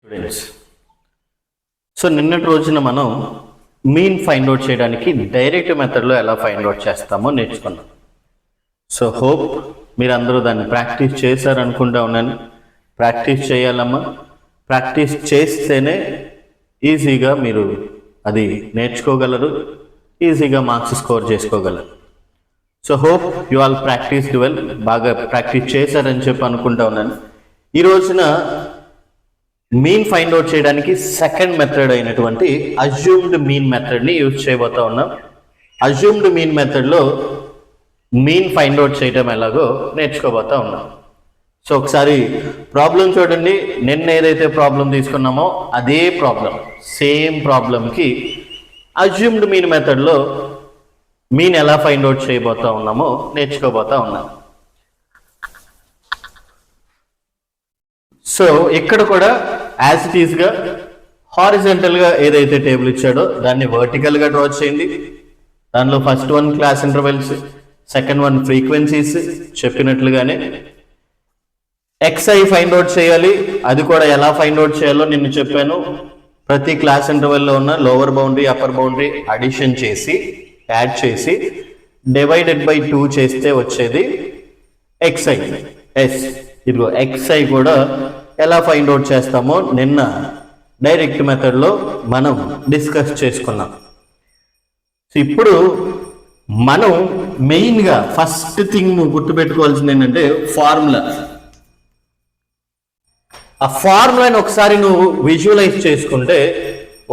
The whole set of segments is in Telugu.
స్టూడెంట్స్, సో నిన్నటి రోజున మనం మీన్ ఫైండ్ అవుట్ చేయడానికి డైరెక్ట్ మెథడ్లో ఎలా ఫైండ్ అవుట్ చేస్తామో నేర్చుకున్నాం. సో హోప్ మీరు అందరూ దాన్ని ప్రాక్టీస్ చేశారనుకుంటా ఉన్నాను. ప్రాక్టీస్ చేయాలమ్మా. ప్రాక్టీస్ చేస్తేనే ఈజీగా మీరు అది నేర్చుకోగలరు, ఈజీగా మార్క్స్ స్కోర్ చేసుకోగలరు. So hope you all practice well. బాగా ప్రాక్టీస్ చేశారని చెప్పి అనుకుంటా ఉన్నాను. ఈ రోజున మీన్ ఫైండ్ అవుట్ చేయడానికి సెకండ్ మెథడ్ అయినటువంటి అజ్యూమ్డ్ మీన్ మెథడ్ని యూజ్ చేయబోతా ఉన్నాం. అజ్యూమ్డ్ మీన్ మెథడ్లో మీన్ ఫైండ్ అవుట్ చేయడం ఎలాగో నేర్చుకోబోతా ఉన్నాం. సో ఒకసారి ప్రాబ్లం చూడండి. నిన్న ఏదైతే ప్రాబ్లం తీసుకున్నామో అదే ప్రాబ్లం, సేమ్ ప్రాబ్లంకి అజ్యూమ్డ్ మీన్ మెథడ్లో మీన్ ఎలా ఫైండ్ అవుట్ చేయబోతా ఉన్నామో నేర్చుకోబోతా ఉన్నాం. సో ఇక్కడ కూడా యాజ్ ఇట్ ఈస్గా హారిజెంటల్గా ఏదైతే టేబుల్ ఇచ్చాడో దాన్ని వర్టికల్గా డ్రా చేయండి. దానిలో first one class intervals, second one frequencies చెప్పినట్లుగానే. ఎక్స్ఐ ఫైండ్ అవుట్ చేయాలి. అది కూడా ఎలా ఫైండ్ అవుట్ చేయాలో నిన్ను చెప్పాను. ప్రతి క్లాస్ ఇంటర్వెల్లో ఉన్న lower boundary upper boundary addition చేసి యాడ్ చేసి డివైడెడ్ బై 2 చేస్తే వచ్చేది ఎక్స్ఐ. ఇదిగో ఎక్స్ఐ కూడా ఎలా ఫైండ్ అవుట్ చేస్తామో నిన్న డైరెక్ట్ మెథడ్లో మనం డిస్కస్ చేసుకున్నాం. సో ఇప్పుడు మనం మెయిన్గా ఫస్ట్ థింగ్ నువ్వు గుర్తుపెట్టుకోవాల్సింది ఏంటంటే ఫార్ములా. ఆ ఫార్ములాని ఒకసారి నువ్వు విజువలైజ్ చేసుకుంటే,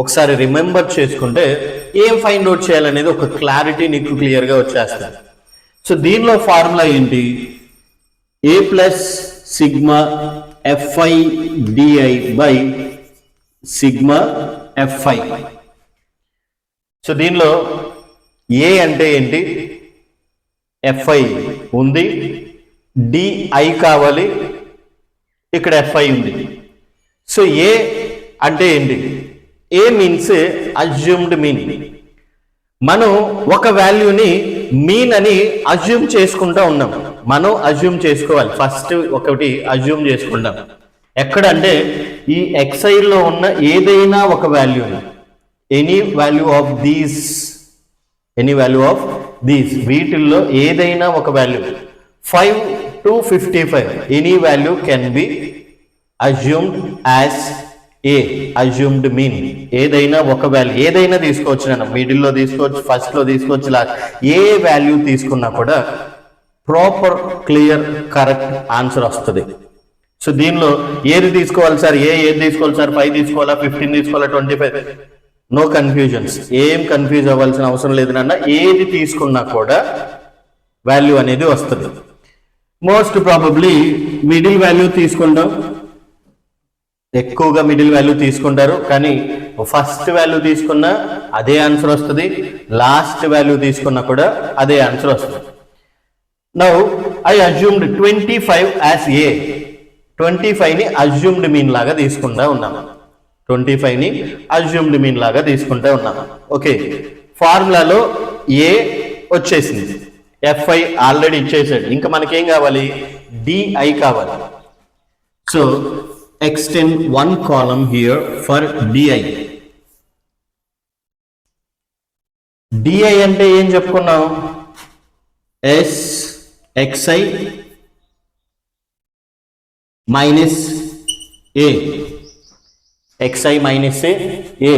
ఒకసారి రిమెంబర్ చేసుకుంటే ఏం ఫైండ్ అవుట్ చేయాలనేది ఒక క్లారిటీ నీకు క్లియర్గా వచ్చేస్తుంది. సో దీనిలో ఫార్ములా ఏంటి? A plus sigma FI DI by sigma FI. So దీనిలో ఏ అంటే ఏంటి? ఎఫ్ఐ ఉంది, డిఐ కావాలి, ఇక్కడ ఎఫ్ఐ ఉంది. సో ఏ అంటే ఏంటి? ఏ మీన్స్ అజ్యూమ్డ్ మీన్. మనం ఒక వాల్యూని మీన్ అని అజ్యూమ్ చేసుకుంటా ఉన్నాం. మనం అజ్యూమ్ చేసుకోవాలి. ఫస్ట్ ఒకటి అజ్యూమ్ చేసుకుంటాం. ఎక్కడంటే ఈ ఎక్స్ఐలో ఉన్న ఏదైనా ఒక వాల్యూని, ఎనీ వాల్యూ ఆఫ్ దీస్, వీటిల్లో ఏదైనా ఒక value 5 to 55 any value can B assumed as a assumed mean. ఏదైనా ఒక వాల్యూ, ఏదైనా తీసుకోవచ్చు, నేను మిడిల్లో తీసుకోవచ్చు, ఫస్ట్లో తీసుకోవచ్చు, లాస్ట్ ఏ వాల్యూ తీసుకున్నా కూడా ప్రాపర్ క్లియర్ కరెక్ట్ ఆన్సర్ వస్తుంది. సో దీనిలో ఏది తీసుకోవాలి సార్? ఏది తీసుకోవాలి సార్? 5 తీసుకోవాలా, 15 తీసుకోవాలా, 25? No confusions. ఏం కన్ఫ్యూజ్ అవ్వాల్సిన అవసరం లేదు నాన్న. ఏది తీసుకున్నా కూడా వాల్యూ అనేది వస్తుంది. మోస్ట్ ప్రాబబ్లీ మిడిల్ వాల్యూ తీసుకుంటాం. ఎక్కువగా మిడిల్ వాల్యూ తీసుకుంటారు, కానీ ఫస్ట్ వాల్యూ తీసుకున్నా అదే ఆన్సర్ వస్తుంది, లాస్ట్ వాల్యూ తీసుకున్నా కూడా అదే ఆన్సర్ వస్తుంది. Now I assumed 25 as A. 25ని అజ్యూమ్డ్ మీన్ లాగా తీసుకుంటా ఉన్నాను. 25ని అజ్యూమ్డ్ మీన్ లాగా తీసుకుంటా ఉన్నాను. ఓకే, ఫార్ములాలో ఏ వచ్చేసింది, ఎఫ్ఐ ఆల్రెడీ ఇచ్చేసాడు. ఇంకా మనకేం కావాలి? డిఐ కావాలి. So extend one column here for DI. DI అంటే ఏం చెప్పుకున్నాం? Yes x i minus A. X i minus A.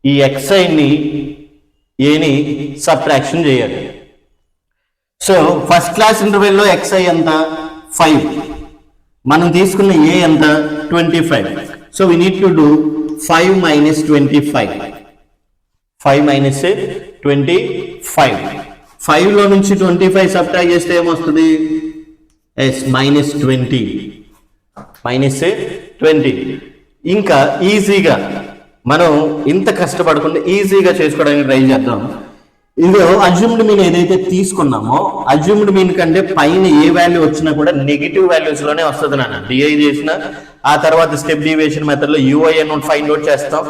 ఈ ఎక్స్ఐని ఏని సబ్ట్రాక్షన్ చేయాలి. సో ఫస్ట్ క్లాస్ ఇంటర్వెల్లో ఎక్స్ఐ ఎంత? 5. మనం తీసుకున్న ఏ ఎంత? 25. So we need to do 5 minus 25. 5 minus 25. 5లో నుంచి 25 సబ్ట్రాక్ట్ చేస్తే ఏమొస్తుంది? Yes minus 20. మైనస్ 20. ఇంకా ఈజీగా మనం ఇంత కష్టపడకుండా ఈజీగా చేసుకోవడానికి ట్రై చేద్దాం. ఇదిగో అజ్యూమ్డ్ మీన్ ఏదైతే తీసుకున్నామో, అజ్యూమ్డ్ మీన్ కంటే పైన ఏ వాల్యూ వచ్చినా కూడా నెగిటివ్ వాల్యూస్ లోనే వస్తుంది నాన్న. డిఐ చేసిన ఆ తర్వాత స్టెప్ డివియేషన్ మెథడ్ లో యూఐఎన్ ఫైండ్ అవుట్ చేస్తాం.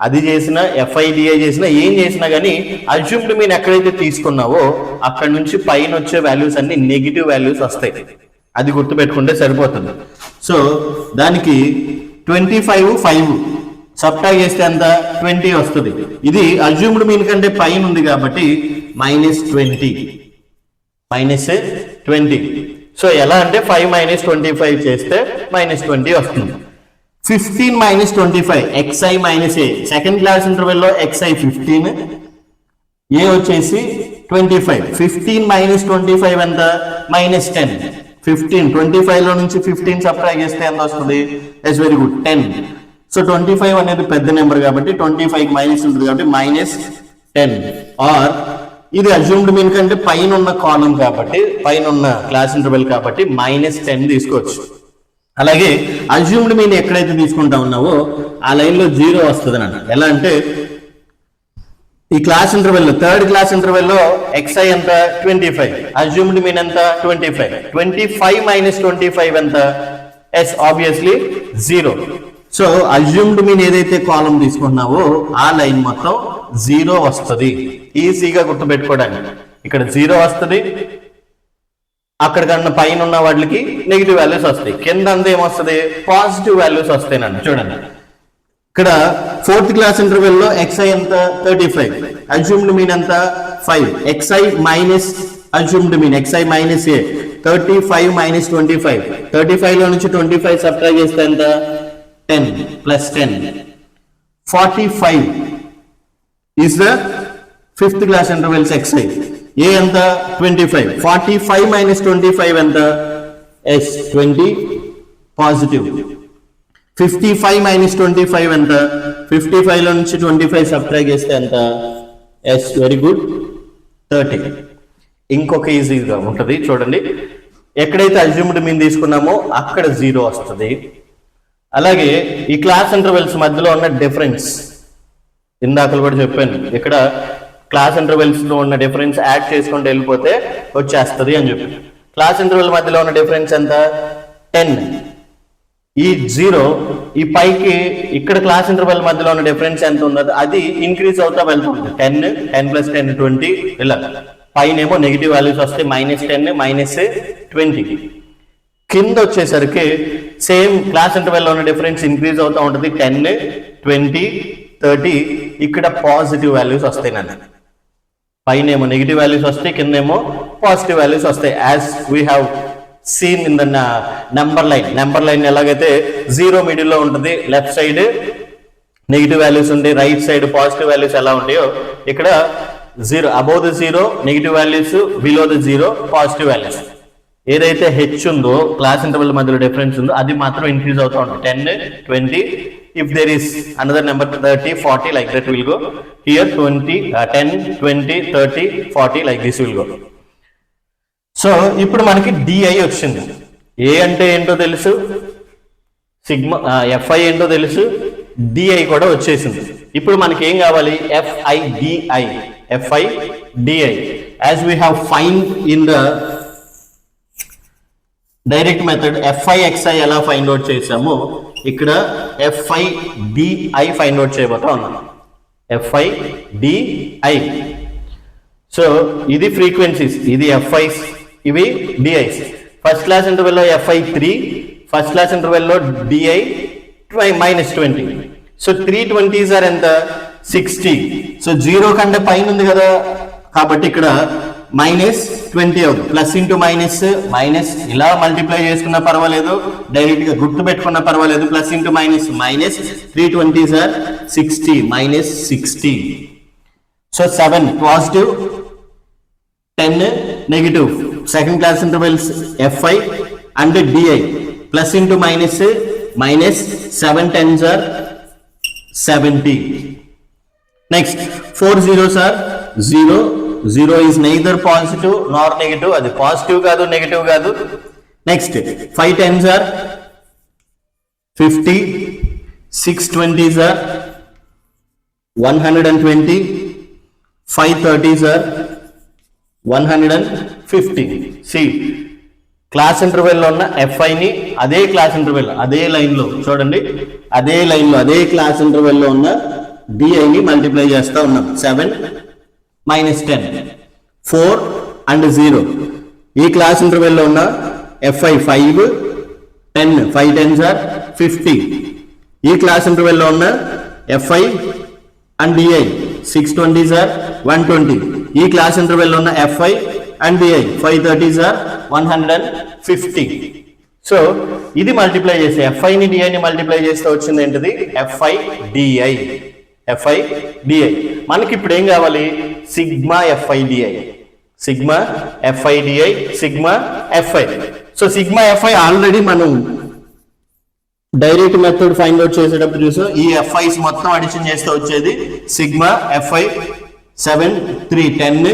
అది చేసిన ఎఫ్ఐడిఐ చేసినా ఏం చేసినా కానీ అజ్యూమ్డ్ మీన్ ఎక్కడైతే తీసుకున్నావో అక్కడ నుంచి పైన వచ్చే వాల్యూస్ అన్ని నెగిటివ్ వాల్యూస్ వస్తాయి. అది గుర్తుపెట్టుకుంటే సరిపోతుంది. సో దానికి 25 5 సబ్ట్రాక్ట్ చేస్తే ఎంత 20 వస్తుంది. ఇది అజ్యూమ్డ్ మీన్ కంటే పైన ఉంది కాబట్టి -20. సో ఎలా అంటే 5 - 25 చేస్తే -20 వస్తుంది. 15 - 25 xi - a సెకండ్ క్లాస్ ఇంటర్వెల్లో xi 15, a వచ్చేసి 25. 15 - 25 ఎంత -10. 15 25 లో నుంచి 15 సబ్ట్రాక్ట్ చేస్తే ఎంత వస్తుంది? It's very good 10. సో 25 అనేది పెద్ద నెంబర్ కాబట్టి 25 మైనస్ ఉంటుంది కాబట్టి -10. ఆర్ ఇది అజ్యూమ్డ్ మీన్ కంటే పైన ఉన్న కాలం కాబట్టి పైన ఉన్న క్లాస్ ఇంటర్వెల్ కాబట్టి -10 తీసుకోవచ్చు. అలాగే అజ్యూమ్డ్ మీన్ ఎక్కడైతే తీసుకుంటా ఉన్నావో ఆ లైన్ లో 0 వస్తుంది అన్నమాట. ఎలా అంటే ఈ క్లాస్ ఇంటర్వెల్ లో థర్డ్ క్లాస్ ఇంటర్వెల్ లో xi ఎంత 25, అజ్యూమ్డ్ మీన్ ఎంత 25. 25 - 25 ఎంత? Yes obviously 0. So assumed mean ఏదైతే కాలం తీసుకున్నావో ఆ లైన్ మొత్తం 0 వస్తుంది. ఈజీగా గుర్తుపెట్టుకోవడానికి ఇక్కడ 0 వస్తుంది, అక్కడ కన్నా పైన ఉన్న వాటికి నెగిటివ్ వాల్యూస్ వస్తాయి, కింద అంతా ఏమొస్తుంది? పాజిటివ్ వాల్యూస్ వస్తాయినండి. చూడండి ఇక్కడ ఫోర్త్ క్లాస్ ఇంటర్వెల్ లో xi ఎంత 35, అజ్యూమ్డ్ మీన్ ఎంత 5. xi minus assumed mean xi minus a 35 - 25. 35 లో నుంచి 25 సబ్ట్రాక్ట్ చేస్తే ఎంత? 10 + 10. 45 is the fifth class intervals xi. a ఎంత 25. 45 - 25 ఎంత? s 20 positive. 55 - 25 ఎంత? 55 లో నుంచి 25 సబ్ట్రాక్ట్ చేస్తే ఎంత? s very good 30. ఇంకొక ఈజీగా ఉంటుంది చూడండి, ఎక్కడైతే అజ్యూమ్డ్ మీన్ తీసుకున్నామో అక్కడ 0 వస్తుంది. అలాగే ఈ క్లాస్ ఇంటర్వెల్స్ మధ్యలో ఉన్న డిఫరెన్స్ ఇందాకలు కూడా చెప్పాను, ఇక్కడ క్లాస్ ఇంటర్వెల్స్ లో ఉన్న డిఫరెన్స్ యాడ్ చేసుకుంటూ వెళ్ళిపోతే వచ్చేస్తుంది అని చెప్పి. క్లాస్ ఇంటర్వెల్ మధ్యలో ఉన్న డిఫరెన్స్ ఎంత? 10. ఈ 0 ఈ పైకి ఇక్కడ క్లాస్ ఇంటర్వెల్ మధ్యలో ఉన్న డిఫరెన్స్ ఎంత ఉన్నది అది ఇంక్రీజ్ అవుతా వెళ్తుంది. 10 + 10 20 ఇలా. పైన ఏమో నెగిటివ్ వాల్యూస్ వస్తాయి, -10 -20. కింద వచ్చేసరికి సేమ్ క్లాస్ ఇంటర్వెల్ లో ఉన్న డిఫరెన్స్ ఇంక్రీజ్ అవుతూ ఉంటుంది. 10 20 30 ఇక్కడ పాజిటివ్ వాల్యూస్ వస్తాయి నన్ను. పైన ఏమో నెగిటివ్ వాల్యూస్ వస్తాయి, కింద ఏమో పాజిటివ్ వాల్యూస్ వస్తాయి. As we have seen in the number line ఎలాగైతే 0 మిడిల్ లో ఉంటుంది, లెఫ్ట్ సైడ్ నెగిటివ్ వాల్యూస్ ఉంటాయి, రైట్ సైడ్ పాజిటివ్ వాల్యూస్ ఎలా ఉంటాయో ఇక్కడ 0 above the 0 negative values, below the 0 positive values. ఏదైతే హెచ్ ఉందో క్లాస్ ఇంటర్వెల్ మధ్యలో డిఫరెన్స్ ఉందో అది మాత్రం ఇంక్రీజ్ అవుతూ ఉంటుంది. 10 20 if there is another number 30 40 like that will go here. 20 10 20 30 40 like this will go. So ఇప్పుడు మనకి DI వచ్చింది. ఏ అంటే ఏంటో తెలుసు, సిగ్మా FI ఏంటో తెలుసు, DI కూడా వచ్చేసింది. ఇప్పుడు మనకి ఏం కావాలి? FI DI. as we have find in the direct method FI XI ఎలా ఫైండ్ అవుట్ చేసామో ఇక్కడ FI DI ఫైండ్ అవుట్ చేయబోతా ఉన్నాం. FI DI. సో ఇది ఫ్రీక్వెన్సీస్, ఇది FIs, ఇవి DIs. ఫస్ట్ క్లాస్ ఇంటర్వెల్లో FI 3, ఫస్ట్ క్లాస్ ఇంటర్వెల్లో DI -20. సో 320s ఆర్ ఎంత? 60. సో 0 కంటే పైన ఉంది కదా కాబట్టి ఇక్కడ -20 అవుతుంది. ప్లస్ ఇంటూ మైనస్ ఇలా మల్టిప్లై చేసుకున్నా పర్వాలేదు, డైరెక్ట్ గా గుర్తు పెట్టుకున్నా పర్వాలేదు. Plus into minus 320s are 60 -60. So 7 positive 10 negative. Second class intervals FI and DI. Plus into minus 7 10s are 70. Next 4 zeros are 0. 0 is neither positive nor negative, అది పాజిటివ్ కాదు నెగిటివ్ కాదు. Next 5 10s are 50. 6 20s are 120. 5 30s are 150. C class interval లో ఉన్న FI ని అదే క్లాస్ ఇంటర్వెల్ అదే లైన్ లో చూడండి, అదే లైన్ లో అదే క్లాస్ ఇంటర్వెల్ లో ఉన్న DI ని మల్టిప్లై చేస్తా ఉన్నాం. 7 -10 4 and 0. ఈ క్లాస్ ఇంటర్వెల్ లో ఉన్న FI 5 10 5 10s ఆర్ 50. ఈ క్లాస్ ఇంటర్వెల్లో ఉన్న FI and DI 620s are 120. ఈ క్లాస్ ఇంటర్వెల్లో ఉన్న FI and DI 530s are 150. So ఇది మల్టిప్లై చేస్తే FIని DIని మల్టిప్లై చేస్తే వచ్చింది ఏంటిది FI DI. మనకి ఇప్పుడు ఏం కావాలి sigma FI DI, sigma FI DI, sigma FI. So sigma FI already మనం డైరెక్ట్ మెథడ్ ఫైండ్ అవుట్ చేసేటప్పుడు చూసాం. ఈ FIs మొత్తం అడిషన్ చేస్తే వచ్చేది sigma FI 7 3 10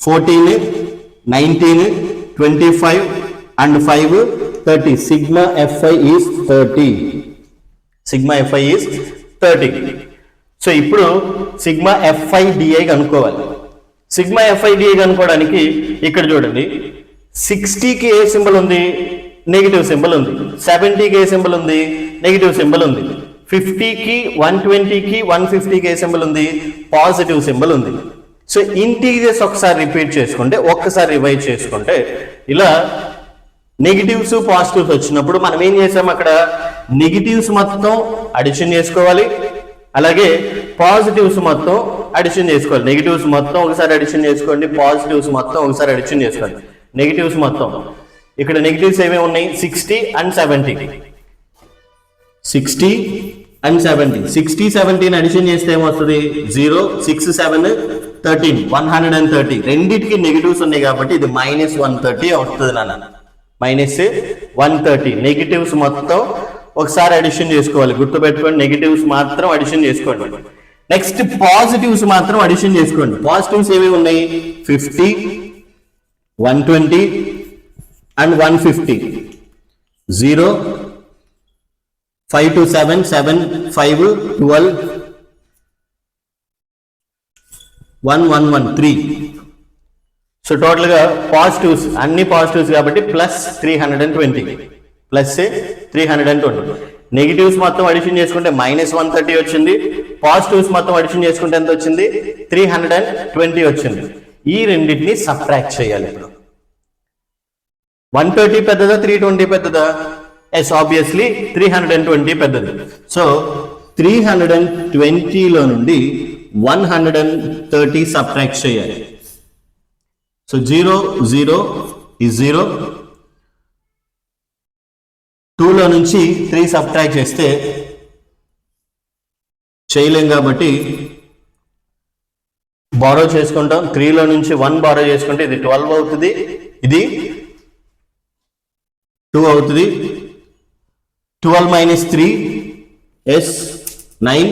14 19 25 and 5 30. Sigma FI is 30. Sigma FI is 30. So ఇప్పుడు సిగ్మా FI DI కనుక్కోవాలి. సిగ్మా FI DI కనుక్కోవడానికి ఇక్కడ చూడండి 60కి ఏ సింబల్ ఉంది, నెగిటివ్ సింబల్ ఉంది. 70కి ఏ సింబల్ ఉంది, నెగిటివ్ సింబల్ ఉంది. 50కి 120కి 150కి ఏ సింబల్ ఉంది, పాజిటివ్ సింబల్ ఉంది. సో ఇంటీజర్స్ ఒకసారి రిపీట్ చేసుకుంటే, ఒక్కసారి రివైజ్ చేసుకుంటే ఇలా నెగిటివ్స్ పాజిటివ్స్ వచ్చినప్పుడు మనం ఏం చేసాం, అక్కడ నెగిటివ్స్ మొత్తం అడిషన్ చేసుకోవాలి, అలాగే పాజిటివ్స్ మొత్తం అడిషన్ చేసుకోవాలి. నెగిటివ్స్ మొత్తం ఒకసారి అడిషన్ చేసుకోండి, పాజిటివ్స్ మొత్తం ఒకసారి అడిషన్ చేసుకోండి. నెగిటివ్స్ మొత్తం ఇక్కడ నెగిటివ్స్ ఏమేమి ఉన్నాయి 60 and 70. 60 and 70. 60 17 అడిషన్ చేస్తే ఏమొస్తుంది 0 6 7 13 130. రెండిటికి నెగిటివ్స్ ఉన్నాయి కాబట్టి ఇది -130 అవుతుంది నాన్న. -130 నెగిటివ్స్ మొత్తం ఒకసారి అడిషన్ చేసుకోవాలి, గుర్తుపెట్టుకోండి. నెగిటివ్స్ మాత్రం అడిషన్ చేసుకోండి. నెక్స్ట్ పాజిటివ్స్ మాత్రం అడిషన్ చేసుకోండి. పాజిటివ్స్ ఏమేమి ఉన్నాయి 50 120 and 150. 0 5 to 7 7 5 12 1 1 1 3. సో టోటల్ గా పాజిటివ్స్ అన్ని పాజిటివ్స్ కాబట్టి +320. +320. నెగిటివ్స్ మొత్తం అడిషన్ చేసుకుంటే -130 వచ్చింది. పాజిటివ్స్ మొత్తం అడిషన్ చేసుకుంటే ఎంత వచ్చింది 320 వచ్చింది. ఈ రెండింటిని సబ్ట్రాక్ట్ చేయాలి. ఇప్పుడు 130 పెద్దదా 320 పెద్దదా? ఎస్, ఆబ్వియస్లీ 320 పెద్దది. సో 320లో నుండి 130 సబ్ట్రాక్ట్ చేయాలి. So 0 0 is 0. 2లో నుంచి 3 సబ్ట్రాక్ట్ చేస్తే చేయలేం కాబట్టి బారో చేసుకుంటాం. 3లో నుంచి 1 బారో చేసుకుంటే ఇది 12 అవుతుంది, ఇది 2 అవుతుంది. 12 - 3 is 9.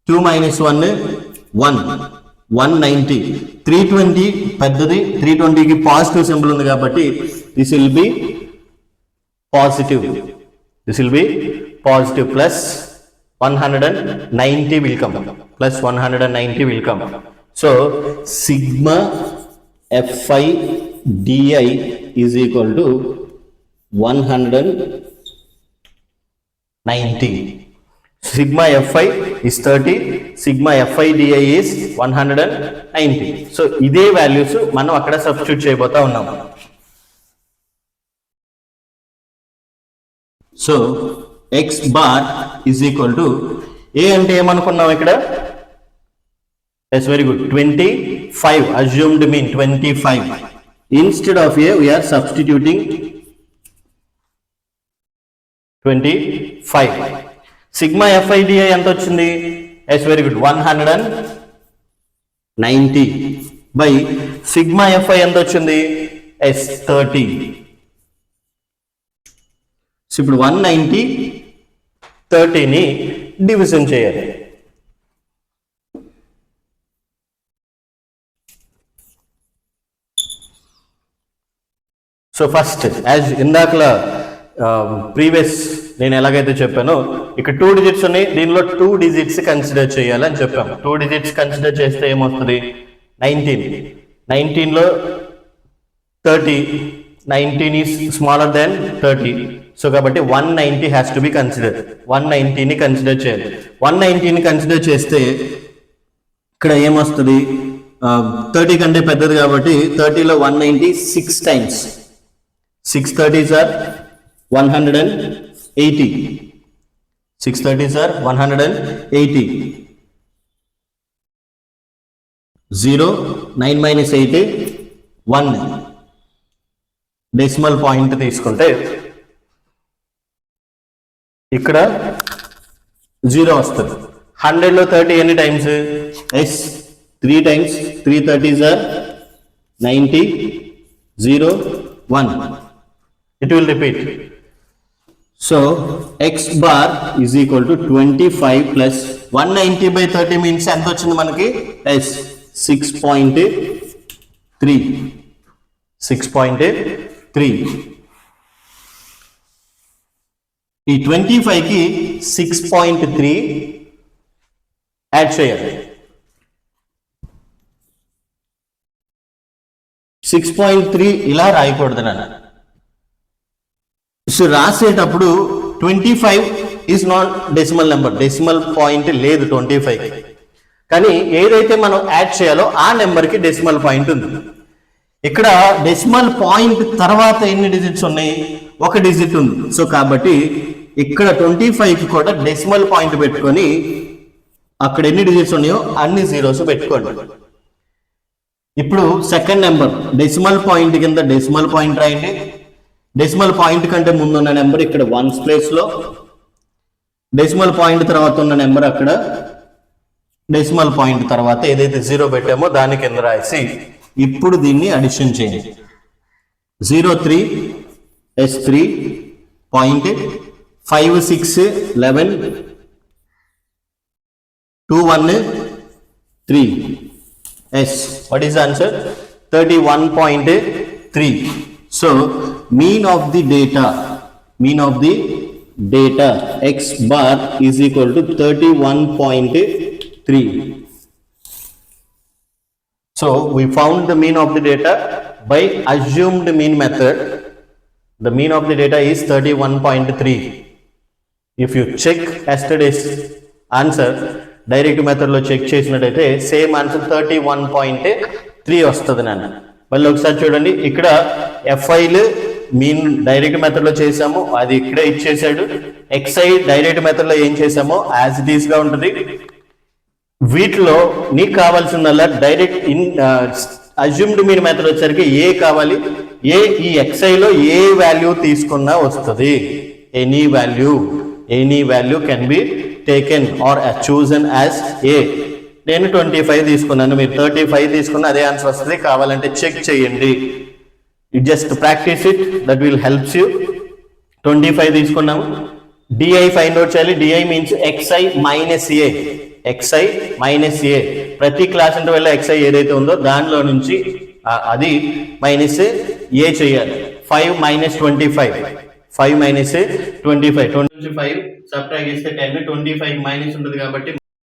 2 - 1 1 190. 320 పెద్దది, 320కి పాజిటివ్ సింబల్ ఉంది కాబట్టి this will be positive. Plus 190 will come. +190 will come. So sigma FI DI is equal to 190. Sigma FI is 30, sigma FI DI is 190. So ఇదే వాల్యూస్ మనం అక్కడ సబ్స్టిట్యూట్ చేయబోతా ఉన్నాం. So x bar is equal to a అంటే ఏమనుకున్నాం ఇక్కడ? That's very good. 25 assumed mean 25. Instead of a we are substituting 25. Sigma FI DI ఎంత వచ్చింది? That's very good. 190 by sigma FI ఎంత వచ్చింది? S 30. సో ఇప్పుడు 190 30ని డివిజన్ చేయాలి. సో ఫస్ట్ యాజ్ ఇందాకలా ప్రీవియస్ నేను ఎలాగైతే చెప్పానో ఇక్కడ 2 డిజిట్స్ ఉన్నాయి, దీనిలో 2 డిజిట్స్ కన్సిడర్ చేయాలి అని చెప్పాము. 2 డిజిట్స్ కన్సిడర్ చేస్తే ఏమొస్తుంది 19. 19లో 30, 19 ఈస్ స్మాలర్ దాన్ 30. సో కాబట్టి 190 హ్యాస్ టు బి కన్సిడర్. 190ని కన్సిడర్ చేయాలి. 190ని కన్సిడర్ చేస్తే ఇక్కడ ఏమొస్తుంది 30 కంటే పెద్దది కాబట్టి 30లో 190 6 times. 6 30s are 180. 6 30s are 180. 0, 9 minus 8, 1. Decimal point తీసుకుంటే ఇక్కడ 0 వస్తుంది. 100లో 30 ఎన్ని times? Yes 3 times. 3 30s are 90, 0, 1. It will repeat. So x bar is equal to 25 plus 190 by 30 means ఎంత వచ్చింది మనకి? ఎస్ 6.3. 6.3. ఈ 25 కి 6.3 యాడ్ చేయాలి. 6.3 ఇలా రాయకూడదు నాన్న. సో రాసేటప్పుడు 25 is not decimal number, decimal point లేదు 25కి. కానీ ఏదైతే మనం యాడ్ చేయాలో ఆ నెంబర్కి డెసిమల్ పాయింట్ ఉంది. ఇక్కడ డెసిమల్ పాయింట్ తర్వాత ఎన్ని డిజిట్స్ ఉన్నాయి? ఒక డిజిట్ ఉంది. సో కాబట్టి ఇక్కడ 25కి కూడా డెసిమల్ పాయింట్ పెట్టుకొని అక్కడ ఎన్ని డిజిట్స్ ఉన్నాయో అన్ని జీరోస్ పెట్టుకోండి. ఇప్పుడు సెకండ్ నెంబర్ డెసిమల్ పాయింట్ కింద డెసిమల్ పాయింట్ రాయండి. డెసిమల్ పాయింట్ కంటే ముందు ఉన్న నెంబర్ ఇక్కడ 1s ప్లేస్లో, డెసిమల్ పాయింట్ తర్వాత ఉన్న నెంబర్ అక్కడ డెసిమల్ పాయింట్ తర్వాత ఏదైతే 0 పెట్టామో దాని కింద రాసి ఇప్పుడు దీన్ని అడిషన్ చేయండి. 03 S3 point 5 6 11 2 1 3 S. What is the answer? 31.3. So mean of the data x bar is equal to 31.3. So we found the mean of the data by assumed mean method. The mean of the data is 31.3. If you check yesterday's answer, direct మెథడ్లో చెక్ చేసినట్టయితే సేమ్ ఆన్సర్ 31.3 వస్తుంది నాన్న. మళ్ళీ ఒకసారి చూడండి, ఇక్కడ ఎఫ్ఐలు మీన్ డైరెక్ట్ మెథడ్లో చేసాము, అది ఇక్కడే ఇచ్చేసాడు. ఎక్స్ఐ డైరెక్ట్ మెథడ్లో ఏం చేసామో యాజ్ ఇట్ ఈస్గా ఉంటుంది. వీటిలో నీకు కావాల్సిందల్లా డైరెక్ట్ అజ్యూమ్డ్ మీన్ మెథడ్ వచ్చేసరికి ఏ కావాలి, ఏ ఈ ఎక్స్ఐలో ఏ వాల్యూ తీసుకున్నా వస్తుంది. Any value can be taken or chosen as A. నేను 25 తీసుకున్నాను, మీరు 35 తీసుకున్న అదే ఆన్సర్ వస్తుంది. కావాలంటే చెక్ చేయండి. It just practice it, that will helps you. 25 తీసుకున్నాము. డిఐ ఫైండ్ అవుట్ చేయాలి. DI means xi minus A. X i minus ఏ. ప్రతి క్లాస్ ఇంటర్వెల్ లో ఎక్స్ఐ ఏదైతే ఉందో దానిలో నుంచి అది మైనస్ ఏ చేయాలి. 5 minus 25. 5 minus 25. 25 సబ్ట్రాక్ట్ చేస్తే 10. 25 మైనస్ ఉంటుంది కాబట్టి